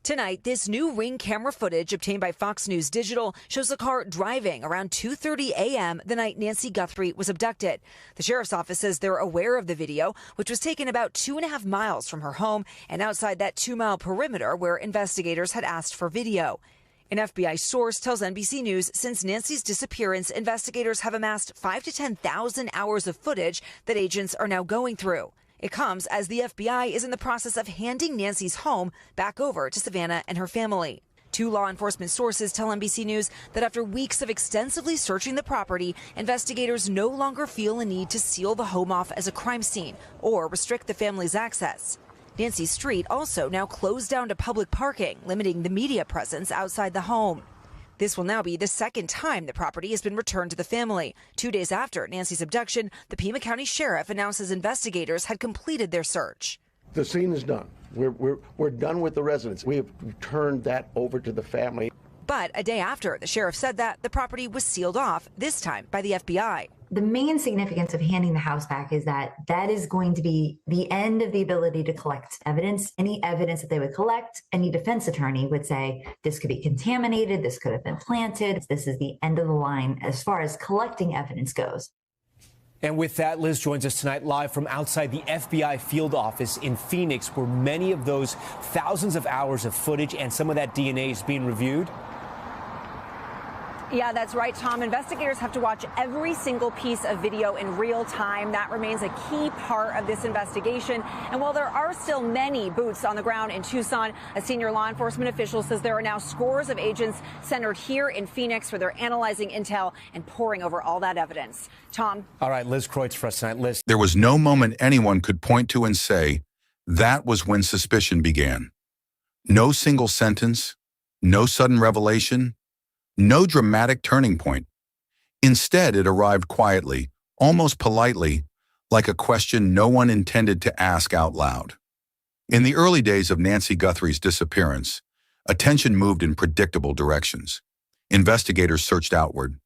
Tonight, this new Ring camera footage obtained by Fox News Digital shows a car driving around 2:30 a.m. the night Nancy Guthrie was abducted. The sheriff's office says they're aware of the video, which was taken about 2.5 miles from her home and outside that 2-mile perimeter where investigators had asked for video. An FBI source tells NBC News since Nancy's disappearance, investigators have amassed 5,000 to 10,000 hours of footage that agents are now going through. It comes as the FBI is in the process of handing Nancy's home back over to Savannah and her family. Two law enforcement sources tell NBC News that after weeks of extensively searching the property, investigators no longer feel a need to seal the home off as a crime scene or restrict the family's access. Nancy Street also now closed down to public parking, limiting the media presence outside the home. This will now be the second time the property has been returned to the family. 2 days after Nancy's abduction, the Pima County Sheriff announces investigators had completed their search. The scene is done. We're done with the residents. We have turned that over to the family. But a day after the sheriff said that, the property was sealed off, this time by the FBI. The main significance of handing the house back is that is going to be the end of the ability to collect evidence. Any evidence that they would collect, any defense attorney would say, this could be contaminated, this could have been planted. This is the end of the line as far as collecting evidence goes. And with that, Liz joins us tonight live from outside the FBI field office in Phoenix, where many of those thousands of hours of footage and some of that DNA is being reviewed. Yeah, that's right, Tom. Investigators have to watch every single piece of video in real time. That remains a key part of this investigation. And while there are still many boots on the ground in Tucson, a senior law enforcement official says there are now scores of agents centered here in Phoenix where they're analyzing intel and poring over all that evidence. Tom? All right, Liz Kreutz for us tonight. Liz. There was no moment anyone could point to and say, that was when suspicion began. No single sentence, no sudden revelation, no dramatic turning point. Instead, it arrived quietly, almost politely, like a question no one intended to ask out loud. In the early days of Nancy Guthrie's disappearance, attention moved in predictable directions. Investigators searched outward: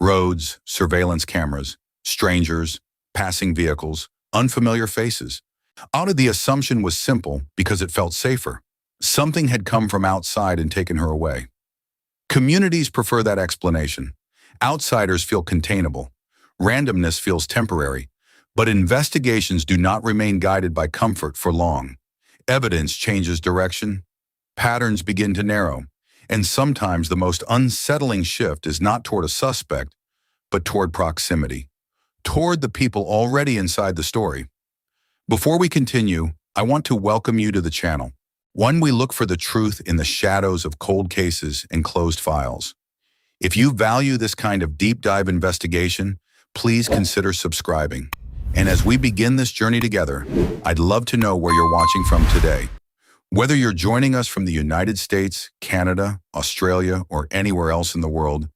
roads, surveillance cameras, strangers, passing vehicles, unfamiliar faces. The assumption was simple because it felt safer. Something had come from outside and taken her away. Communities prefer that explanation. Outsiders feel containable. Randomness feels temporary. But investigations do not remain guided by comfort for long. Evidence changes direction. Patterns begin to narrow. And sometimes the most unsettling shift is not toward a suspect, but toward proximity. Toward the people already inside the story. Before we continue, I want to welcome you to the channel. One, we look for the truth in the shadows of cold cases and closed files. If you value this kind of deep dive investigation, please consider subscribing. And as we begin this journey together, I'd love to know where you're watching from today. Whether you're joining us from the United States, Canada, Australia, or anywhere else in the world,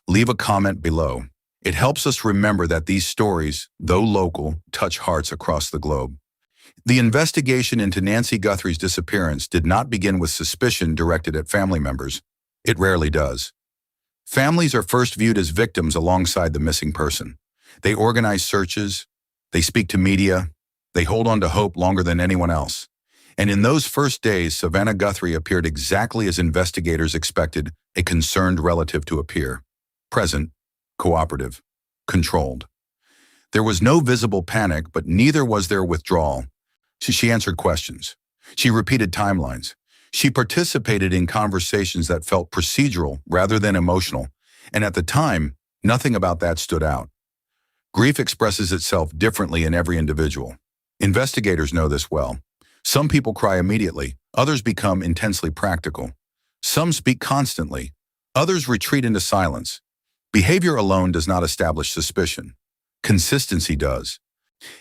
leave a comment below. It helps us remember that these stories, though local, touch hearts across the globe. The investigation into Nancy Guthrie's disappearance did not begin with suspicion directed at family members. It rarely does. Families are first viewed as victims alongside the missing person. They organize searches, they speak to media, they hold on to hope longer than anyone else. And in those first days, Savannah Guthrie appeared exactly as investigators expected a concerned relative to appear: present, cooperative, controlled. There was no visible panic, but neither was there withdrawal. She answered questions. She repeated timelines. She participated in conversations that felt procedural rather than emotional. And at the time, nothing about that stood out. Grief expresses itself differently in every individual. Investigators know this well. Some people cry immediately. Others become intensely practical. Some speak constantly. Others retreat into silence. Behavior alone does not establish suspicion. Consistency does.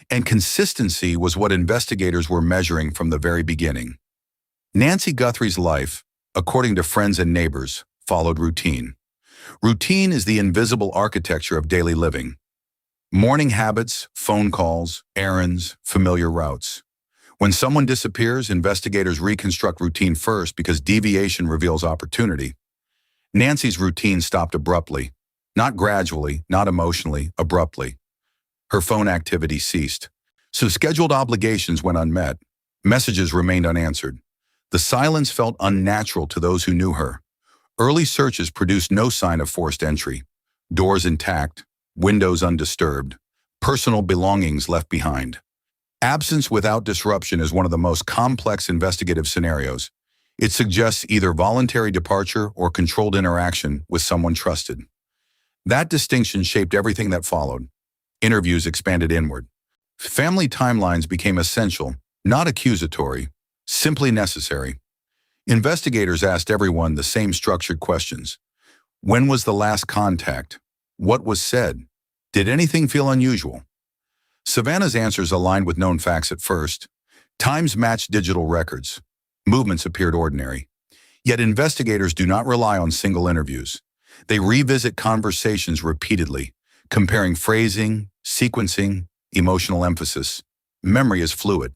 And consistency was what investigators were measuring from the very beginning. Nancy Guthrie's life, according to friends and neighbors, followed routine. Routine is the invisible architecture of daily living. Morning habits, phone calls, errands, familiar routes. When someone disappears, investigators reconstruct routine first because deviation reveals opportunity. Nancy's routine stopped abruptly. Not gradually, not emotionally, abruptly. Her phone activity ceased. So scheduled obligations went unmet. Messages remained unanswered. The silence felt unnatural to those who knew her. Early searches produced no sign of forced entry. Doors intact, windows undisturbed, personal belongings left behind. Absence without disruption is one of the most complex investigative scenarios. It suggests either voluntary departure or controlled interaction with someone trusted. That distinction shaped everything that followed. Interviews expanded inward. Family timelines became essential, not accusatory, simply necessary. Investigators asked everyone the same structured questions. When was the last contact? What was said? Did anything feel unusual? Savannah's answers aligned with known facts at first. Times matched digital records. Movements appeared ordinary. Yet investigators do not rely on single interviews. They revisit conversations repeatedly, comparing phrasing, sequencing, emotional emphasis. Memory is fluid.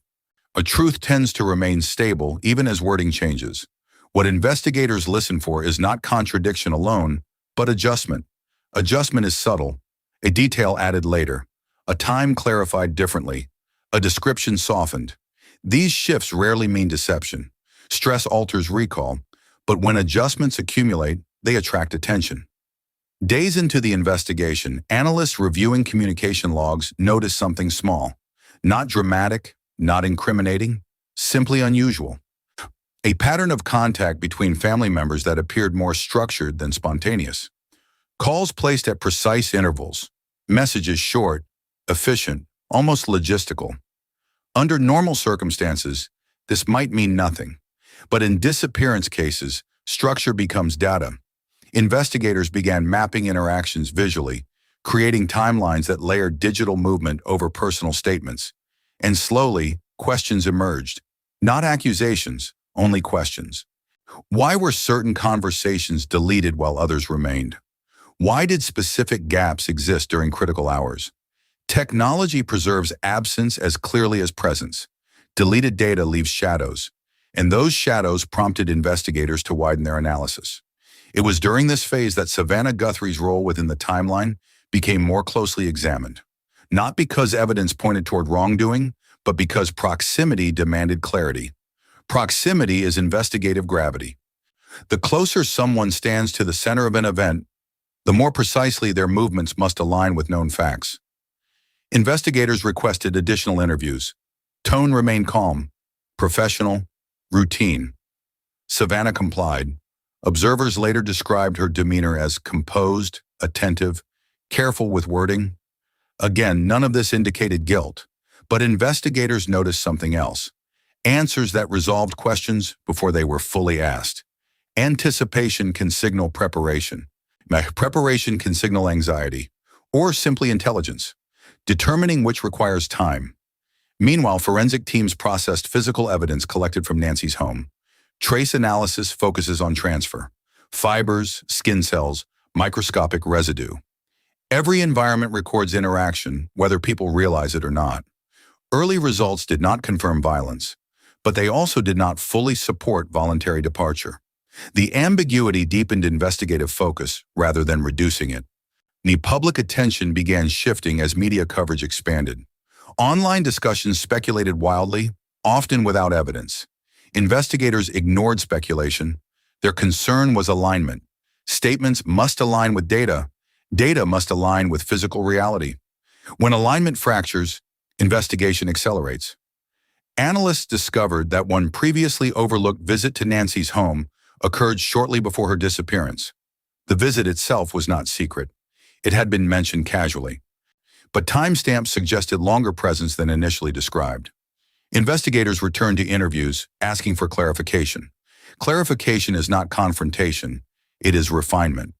A truth tends to remain stable even as wording changes. What investigators listen for is not contradiction alone, but adjustment. Adjustment is subtle, a detail added later, a time clarified differently, a description softened. These shifts rarely mean deception. Stress alters recall, but when adjustments accumulate, they attract attention. Days into the investigation, analysts reviewing communication logs noticed something small, not dramatic, not incriminating, simply unusual. A pattern of contact between family members that appeared more structured than spontaneous. Calls placed at precise intervals, messages short, efficient, almost logistical. Under normal circumstances, this might mean nothing, but in disappearance cases, structure becomes data. Investigators began mapping interactions visually, creating timelines that layered digital movement over personal statements. And slowly, questions emerged. Not accusations, only questions. Why were certain conversations deleted while others remained? Why did specific gaps exist during critical hours? Technology preserves absence as clearly as presence. Deleted data leaves shadows, and those shadows prompted investigators to widen their analysis. It was during this phase that Savannah Guthrie's role within the timeline became more closely examined. Not because evidence pointed toward wrongdoing, but because proximity demanded clarity. Proximity is investigative gravity. The closer someone stands to the center of an event, the more precisely their movements must align with known facts. Investigators requested additional interviews. Tone remained calm, professional, routine. Savannah complied. Observers later described her demeanor as composed, attentive, careful with wording. Again, none of this indicated guilt, but investigators noticed something else. Answers that resolved questions before they were fully asked. Anticipation can signal preparation. Preparation can signal anxiety, or simply intelligence, determining which requires time. Meanwhile, forensic teams processed physical evidence collected from Nancy's home. Trace analysis focuses on transfer, fibers, skin cells, microscopic residue. Every environment records interaction, whether people realize it or not. Early results did not confirm violence, but they also did not fully support voluntary departure. The ambiguity deepened investigative focus rather than reducing it. The public attention began shifting as media coverage expanded. Online discussions speculated wildly, often without evidence. Investigators ignored speculation. Their concern was alignment. Statements must align with data. Data must align with physical reality. When alignment fractures, investigation accelerates. Analysts discovered that one previously overlooked visit to Nancy's home occurred shortly before her disappearance. The visit itself was not secret. It had been mentioned casually, but timestamps suggested longer presence than initially described. Investigators returned to interviews, asking for clarification. Clarification is not confrontation, it is refinement.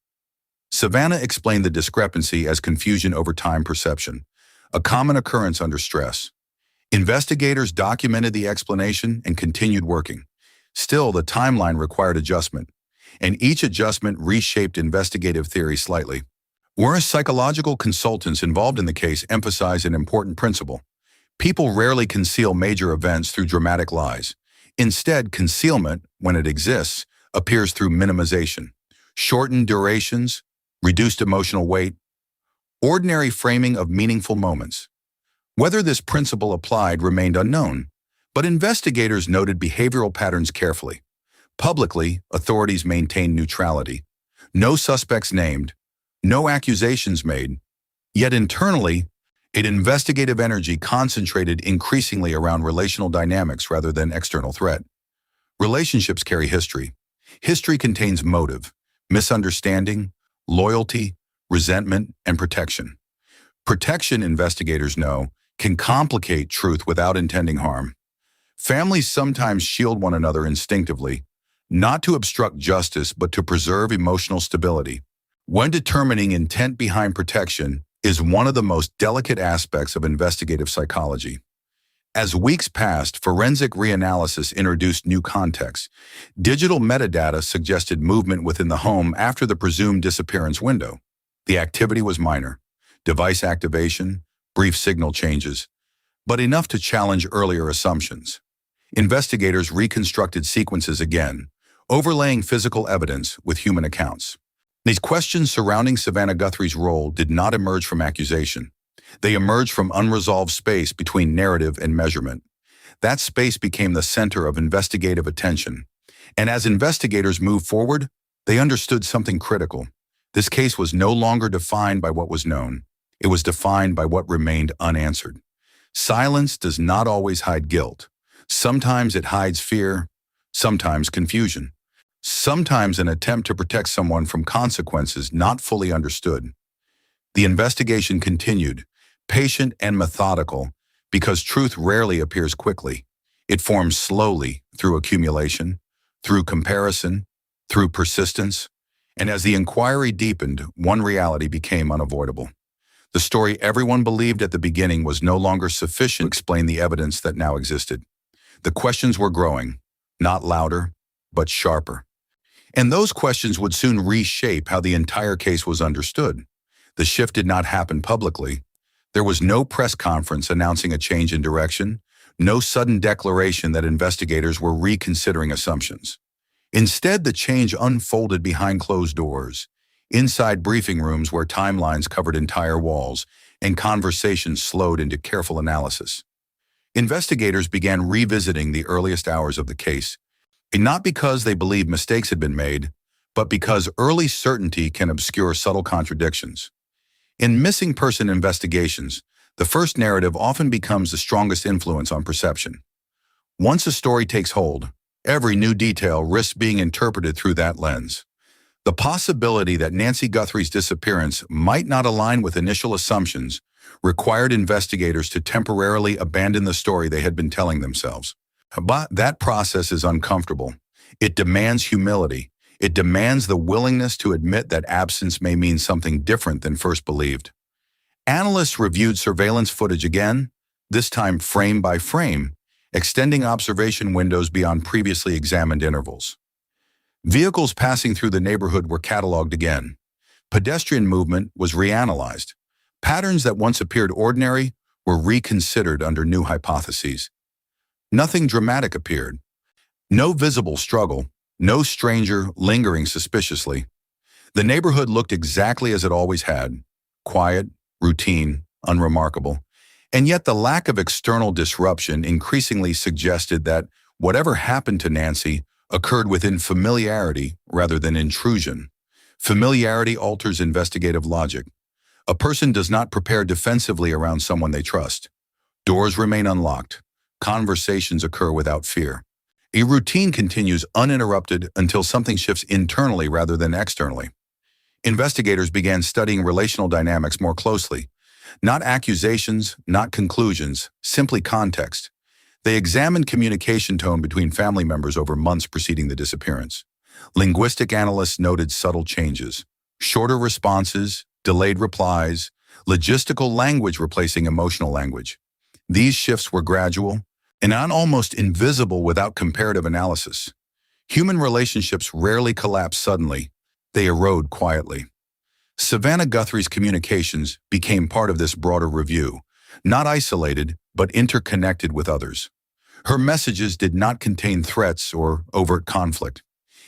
Savannah explained the discrepancy as confusion over time perception, a common occurrence under stress. Investigators documented the explanation and continued working. Still, the timeline required adjustment, and each adjustment reshaped investigative theory slightly. Whereas psychological consultants involved in the case emphasize an important principle. People rarely conceal major events through dramatic lies. Instead, concealment, when it exists, appears through minimization, shortened durations, reduced emotional weight, ordinary framing of meaningful moments. Whether this principle applied remained unknown, But investigators noted behavioral patterns carefully. Publicly, authorities maintained neutrality. No suspects named, no accusations made. Yet internally, an investigative energy concentrated increasingly around relational dynamics rather than external threat. Relationships carry history. History contains motive, misunderstanding, loyalty, resentment, and protection. Protection, investigators know, can complicate truth without intending harm. Families sometimes shield one another instinctively, not to obstruct justice, but to preserve emotional stability. When determining intent behind protection is one of the most delicate aspects of investigative psychology. As weeks passed, forensic reanalysis introduced new context. Digital metadata suggested movement within the home after the presumed disappearance window. The activity was minor, device activation, brief signal changes, but enough to challenge earlier assumptions. Investigators reconstructed sequences again, overlaying physical evidence with human accounts. These questions surrounding Savannah Guthrie's role did not emerge from accusation. They emerged from unresolved space between narrative and measurement. That space became the center of investigative attention. And as investigators moved forward, they understood something critical. This case was no longer defined by what was known. It was defined by what remained unanswered. Silence does not always hide guilt. Sometimes it hides fear, sometimes confusion, sometimes an attempt to protect someone from consequences not fully understood. The investigation continued, patient and methodical, because truth rarely appears quickly. It forms slowly through accumulation, through comparison, through persistence, and as the inquiry deepened, one reality became unavoidable. The story everyone believed at the beginning was no longer sufficient to explain the evidence that now existed. The questions were growing, not louder, but sharper. And those questions would soon reshape how the entire case was understood. The shift did not happen publicly. There was no press conference announcing a change in direction, no sudden declaration that investigators were reconsidering assumptions. Instead, the change unfolded behind closed doors, inside briefing rooms where timelines covered entire walls and conversations slowed into careful analysis. Investigators began revisiting the earliest hours of the case, and not because they believed mistakes had been made, but because early certainty can obscure subtle contradictions. In missing person investigations, the first narrative often becomes the strongest influence on perception. Once a story takes hold, every new detail risks being interpreted through that lens. The possibility that Nancy Guthrie's disappearance might not align with initial assumptions required investigators to temporarily abandon the story they had been telling themselves. But that process is uncomfortable. It demands humility. It demands the willingness to admit that absence may mean something different than first believed. Analysts reviewed surveillance footage again, this time frame by frame, extending observation windows beyond previously examined intervals. Vehicles passing through the neighborhood were cataloged again. Pedestrian movement was reanalyzed. Patterns that once appeared ordinary were reconsidered under new hypotheses. Nothing dramatic appeared. No visible struggle, no stranger lingering suspiciously. The neighborhood looked exactly as it always had, quiet, routine, unremarkable. And yet the lack of external disruption increasingly suggested that whatever happened to Nancy occurred within familiarity rather than intrusion. Familiarity alters investigative logic. A person does not prepare defensively around someone they trust. Doors remain unlocked. Conversations occur without fear. A routine continues uninterrupted until something shifts internally rather than externally. Investigators began studying relational dynamics more closely. Not accusations, not conclusions, simply context. They examined communication tone between family members over months preceding the disappearance. Linguistic analysts noted subtle changes. Shorter responses, delayed replies, logistical language replacing emotional language. These shifts were gradual and almost invisible without comparative analysis. Human relationships rarely collapse suddenly. They erode quietly. Savannah Guthrie's communications became part of this broader review, not isolated, but interconnected with others. Her messages did not contain threats or overt conflict.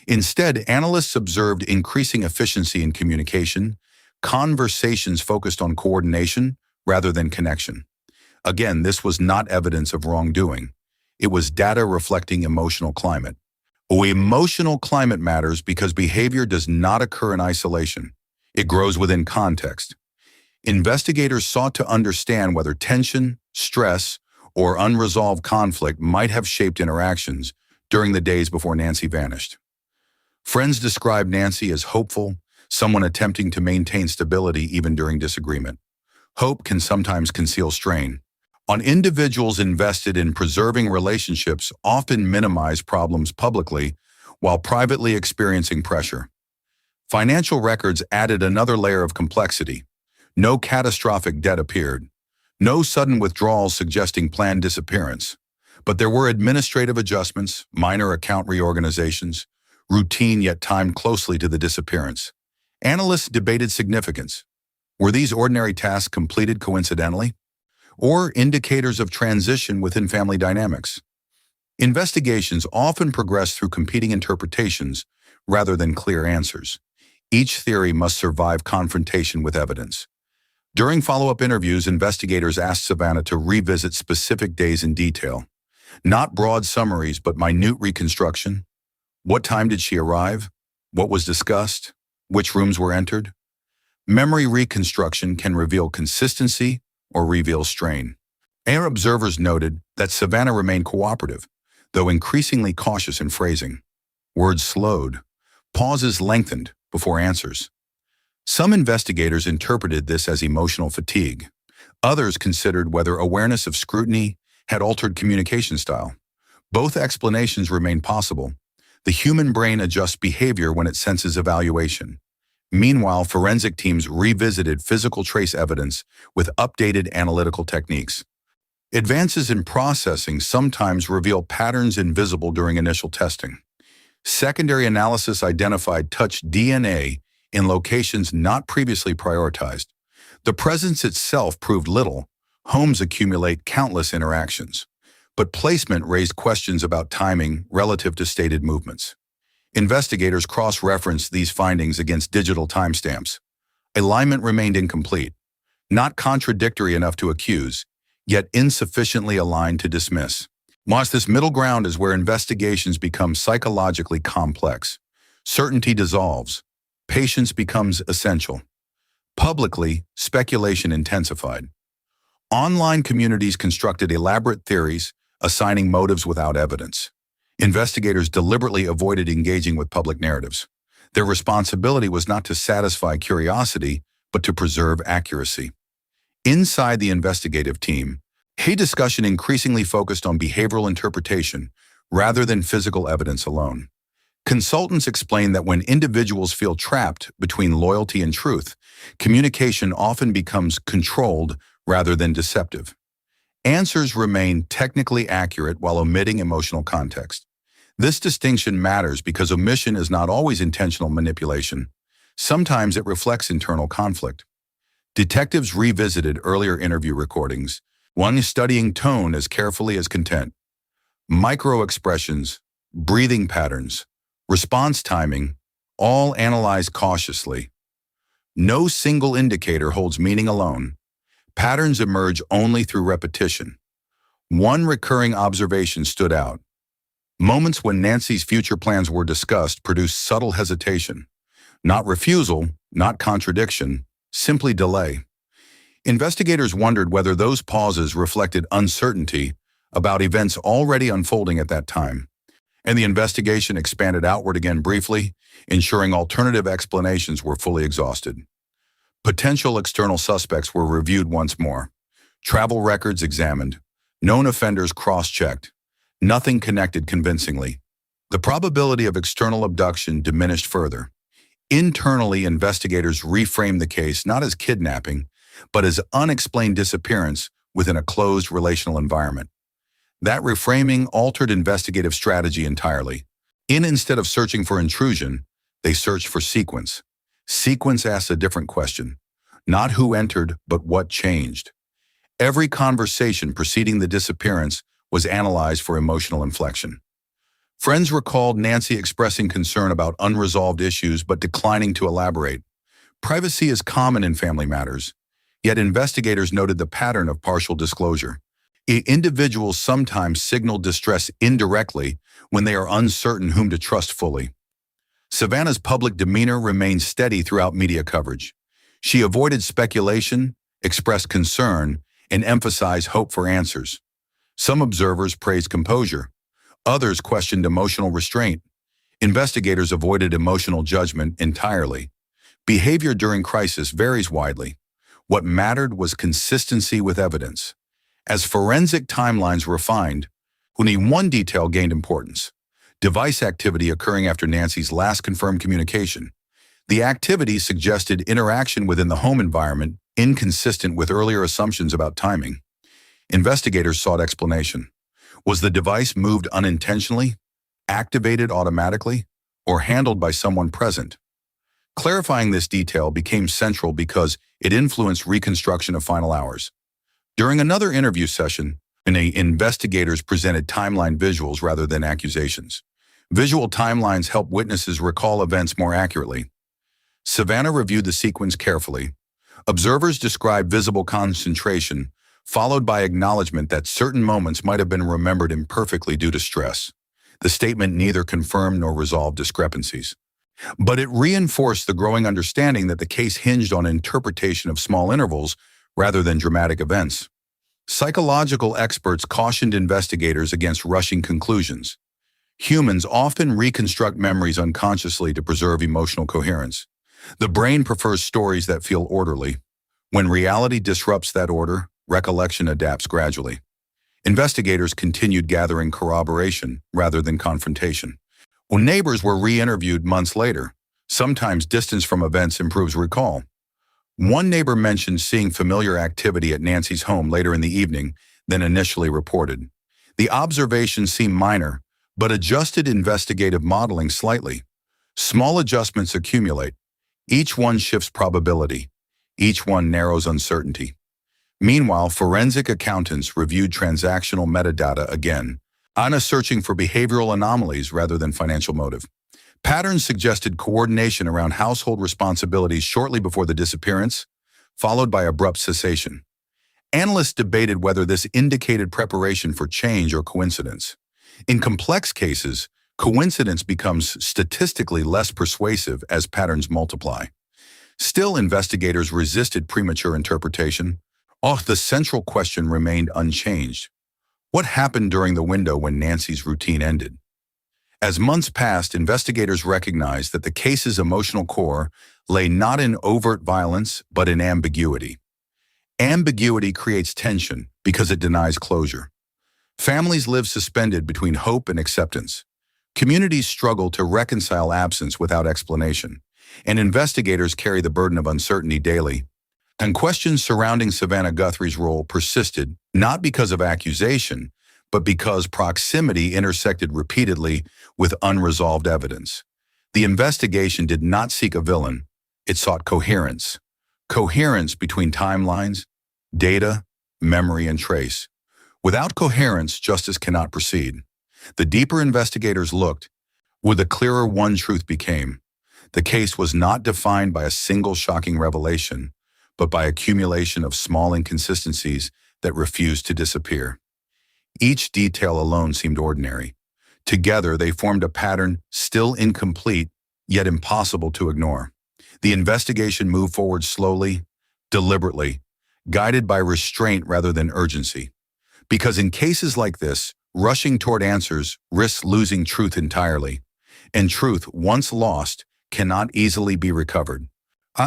Instead, analysts observed increasing efficiency in communication, conversations focused on coordination rather than connection. Again, this was not evidence of wrongdoing. It was data reflecting emotional climate. Emotional climate matters because behavior does not occur in isolation. It grows within context. Investigators sought to understand whether tension, stress, or unresolved conflict might have shaped interactions during the days before Nancy vanished. Friends described Nancy as hopeful, someone attempting to maintain stability even during disagreement. Hope can sometimes conceal strain. On individuals invested in preserving relationships often minimize problems publicly while privately experiencing pressure. Financial records added another layer of complexity. No catastrophic debt appeared. No sudden withdrawals suggesting planned disappearance. But there were administrative adjustments, minor account reorganizations, routine yet timed closely to the disappearance. Analysts debated significance. Were these ordinary tasks completed coincidentally, or indicators of transition within family dynamics? Investigations often progress through competing interpretations rather than clear answers. Each theory must survive confrontation with evidence. During follow-up interviews, investigators asked Savannah to revisit specific days in detail. Not broad summaries, but minute reconstruction. What time did she arrive? What was discussed? Which rooms were entered? Memory reconstruction can reveal consistency or reveal strain. Air observers noted that Savannah remained cooperative, though increasingly cautious in phrasing. Words slowed. Pauses lengthened before answers. Some investigators interpreted this as emotional fatigue. Others considered whether awareness of scrutiny had altered communication style. Both explanations remain possible. The human brain adjusts behavior when it senses evaluation. Meanwhile, forensic teams revisited physical trace evidence with updated analytical techniques. Advances in processing sometimes reveal patterns invisible during initial testing. Secondary analysis identified touch DNA in locations not previously prioritized. The presence itself proved little. Homes accumulate countless interactions. But placement raised questions about timing relative to stated movements. Investigators cross-referenced these findings against digital timestamps. Alignment remained incomplete, not contradictory enough to accuse, yet insufficiently aligned to dismiss. Whilst this middle ground is where investigations become psychologically complex. Certainty dissolves. Patience becomes essential. Publicly, speculation intensified. Online communities constructed elaborate theories, assigning motives without evidence. Investigators deliberately avoided engaging with public narratives. Their responsibility was not to satisfy curiosity, but to preserve accuracy. Inside the investigative team, a discussion increasingly focused on behavioral interpretation rather than physical evidence alone. Consultants explain that when individuals feel trapped between loyalty and truth, communication often becomes controlled rather than deceptive. Answers remain technically accurate while omitting emotional context. This distinction matters because omission is not always intentional manipulation. Sometimes it reflects internal conflict. Detectives revisited earlier interview recordings, one studying tone as carefully as content. Micro-expressions, breathing patterns, response timing, all analyzed cautiously. No single indicator holds meaning alone. Patterns emerge only through repetition. One recurring observation stood out. Moments when Nancy's future plans were discussed produced subtle hesitation. Not refusal, not contradiction, simply delay. Investigators wondered whether those pauses reflected uncertainty about events already unfolding at that time. And the investigation expanded outward again briefly, ensuring alternative explanations were fully exhausted. Potential external suspects were reviewed once more. Travel records examined. Known offenders cross-checked. Nothing connected convincingly. The probability of external abduction diminished further. Internally, investigators reframed the case not as kidnapping, but as unexplained disappearance within a closed relational environment. That reframing altered investigative strategy entirely. Instead of searching for intrusion, they searched for sequence. Sequence asks a different question. Not who entered, but what changed. Every conversation preceding the disappearance was analyzed for emotional inflection. Friends recalled Nancy expressing concern about unresolved issues but declining to elaborate. Privacy is common in family matters, yet investigators noted the pattern of partial disclosure. Individuals sometimes signal distress indirectly when they are uncertain whom to trust fully. Savannah's public demeanor remained steady throughout media coverage. She avoided speculation, expressed concern, and emphasized hope for answers. Some observers praised composure. Others questioned emotional restraint. Investigators avoided emotional judgment entirely. Behavior during crisis varies widely. What mattered was consistency with evidence. As forensic timelines refined, only one detail gained importance: device activity occurring after Nancy's last confirmed communication. The activity suggested interaction within the home environment, inconsistent with earlier assumptions about timing. Investigators sought explanation. Was the device moved unintentionally, activated automatically, or handled by someone present? Clarifying this detail became central because it influenced reconstruction of final hours. During another interview session, investigators presented timeline visuals rather than accusations. Visual timelines help witnesses recall events more accurately. Savannah reviewed the sequence carefully. Observers described visible concentration, followed by acknowledgement that certain moments might have been remembered imperfectly due to stress. The statement neither confirmed nor resolved discrepancies. But it reinforced the growing understanding that the case hinged on interpretation of small intervals rather than dramatic events. Psychological experts cautioned investigators against rushing conclusions. Humans often reconstruct memories unconsciously to preserve emotional coherence. The brain prefers stories that feel orderly. When reality disrupts that order, recollection adapts gradually. Investigators continued gathering corroboration rather than confrontation. When neighbors were re-interviewed months later, sometimes distance from events improves recall. One neighbor mentioned seeing familiar activity at Nancy's home later in the evening than initially reported. The observation seemed minor, but adjusted investigative modeling slightly. Small adjustments accumulate. Each one shifts probability. Each one narrows uncertainty. Meanwhile, forensic accountants reviewed transactional metadata again, searching for behavioral anomalies rather than financial motive. Patterns suggested coordination around household responsibilities shortly before the disappearance, followed by abrupt cessation. Analysts debated whether this indicated preparation for change or coincidence. In complex cases, coincidence becomes statistically less persuasive as patterns multiply. Still, investigators resisted premature interpretation. The central question remained unchanged. What happened during the window when Nancy's routine ended? As months passed, investigators recognized that the case's emotional core lay not in overt violence, but in ambiguity. Ambiguity creates tension because it denies closure. Families live suspended between hope and acceptance. Communities struggle to reconcile absence without explanation, and investigators carry the burden of uncertainty daily. And questions surrounding Savannah Guthrie's role persisted, not because of accusation, but because proximity intersected repeatedly with unresolved evidence. The investigation did not seek a villain, it sought coherence. Coherence between timelines, data, memory, and trace. Without coherence, justice cannot proceed. The deeper investigators looked, the clearer one truth became. The case was not defined by a single shocking revelation, but by accumulation of small inconsistencies that refused to disappear. Each detail alone seemed ordinary. Together, they formed a pattern still incomplete, yet impossible to ignore. The investigation moved forward slowly, deliberately, guided by restraint rather than urgency. Because in cases like this, rushing toward answers risks losing truth entirely. And truth, once lost, cannot easily be recovered.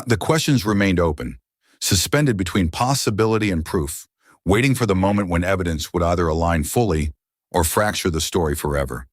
The questions remained open, suspended between possibility and proof, waiting for the moment when evidence would either align fully or fracture the story forever.